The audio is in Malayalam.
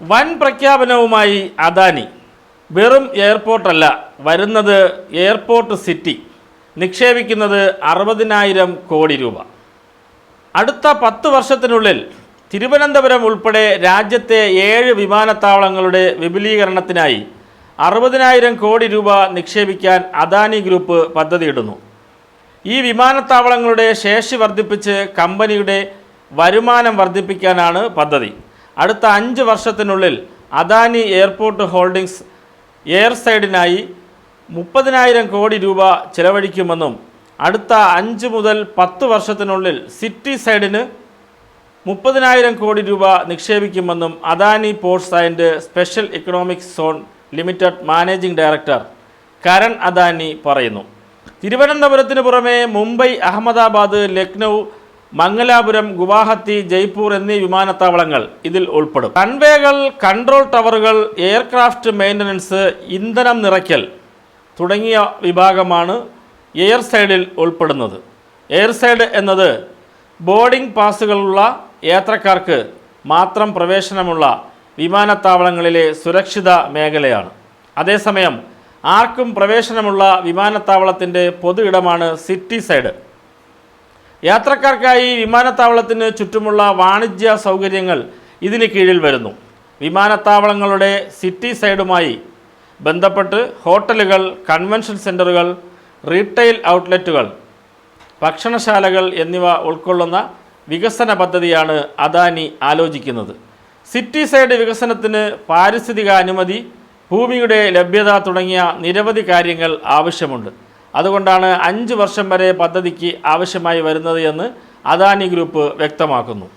വൻ പ്രഖ്യാപനവുമായി അദാനി. വെറും എയർപോർട്ടല്ല, വരുന്നത് എയർപോർട്ട് സിറ്റി. നിക്ഷേപിക്കുന്നത് 60,000 കോടി രൂപ. അടുത്ത 10 വർഷത്തിനുള്ളിൽ തിരുവനന്തപുരം ഉൾപ്പെടെ രാജ്യത്തെ 7 വിമാനത്താവളങ്ങളുടെ വിപുലീകരണത്തിനായി 60,000 കോടി രൂപ നിക്ഷേപിക്കാൻ അദാനി ഗ്രൂപ്പ് പദ്ധതിയിടുന്നു. ഈ വിമാനത്താവളങ്ങളുടെ ശേഷി വർദ്ധിപ്പിച്ച് കമ്പനിയുടെ വരുമാനം വർദ്ധിപ്പിക്കാനാണ് പദ്ധതി. അടുത്ത 5 വർഷത്തിനുള്ളിൽ അദാനി എയർപോർട്ട് ഹോൾഡിംഗ്സ് എയർസൈഡിനായി 30,000 കോടി രൂപ ചെലവഴിക്കുമെന്നും അടുത്ത 5 മുതൽ 10 വർഷത്തിനുള്ളിൽ സിറ്റി സൈഡിന് 30,000 കോടി രൂപ നിക്ഷേപിക്കുമെന്നും Adani ports and special economic zone limited managing director Karan Adani പറയുന്നു. തിരുവനന്തപുരത്തിന് പുറമെ മുംബൈ, അഹമ്മദാബാദ്, ലക്നൗ, മംഗലാപുരം, ഗുവാഹത്തി, ജയ്പൂർ എന്നീ വിമാനത്താവളങ്ങൾ ഇതിൽ ഉൾപ്പെടും. റൺവേകൾ, കൺട്രോൾ ടവറുകൾ, എയർക്രാഫ്റ്റ് മെയിൻ്റനൻസ്, ഇന്ധനം നിറയ്ക്കൽ തുടങ്ങിയ വിഭാഗമാണ് എയർസൈഡിൽ ഉൾപ്പെടുന്നത്. എയർസൈഡ് എന്നത് ബോർഡിംഗ് പാസുകളുള്ള യാത്രക്കാർക്ക് മാത്രം പ്രവേശനമുള്ള വിമാനത്താവളങ്ങളിലെ സുരക്ഷിത മേഖലയാണ്. അതേസമയം ആർക്കും പ്രവേശനമുള്ള വിമാനത്താവളത്തിൻ്റെ പൊതു ഇടമാണ് സിറ്റി സൈഡ്. യാത്രക്കാർക്കായി വിമാനത്താവളത്തിന് ചുറ്റുമുള്ള വാണിജ്യ സൗകര്യങ്ങൾ ഇതിന് കീഴിൽ വരുന്നു. വിമാനത്താവളങ്ങളുടെ സിറ്റി സൈഡുമായി ബന്ധപ്പെട്ട് ഹോട്ടലുകൾ, കൺവെൻഷൻ സെൻ്ററുകൾ, റീറ്റെയിൽ ഔട്ട്ലെറ്റുകൾ, ഭക്ഷണശാലകൾ എന്നിവ ഉൾക്കൊള്ളുന്ന വികസന പദ്ധതിയാണ് അദാനി ആലോചിക്കുന്നത്. സിറ്റി സൈഡ് വികസനത്തിന് പാരിസ്ഥിതിക അനുമതി, ഭൂമിയുടെ ലഭ്യത തുടങ്ങിയ നിരവധി കാര്യങ്ങൾ ആവശ്യമുണ്ട്. അതുകൊണ്ടാണ് 5 വർഷം വരെ പദ്ധതിക്ക് ആവശ്യമായി വരുന്നത് എന്ന് അദാനി ഗ്രൂപ്പ് വ്യക്തമാക്കുന്നു.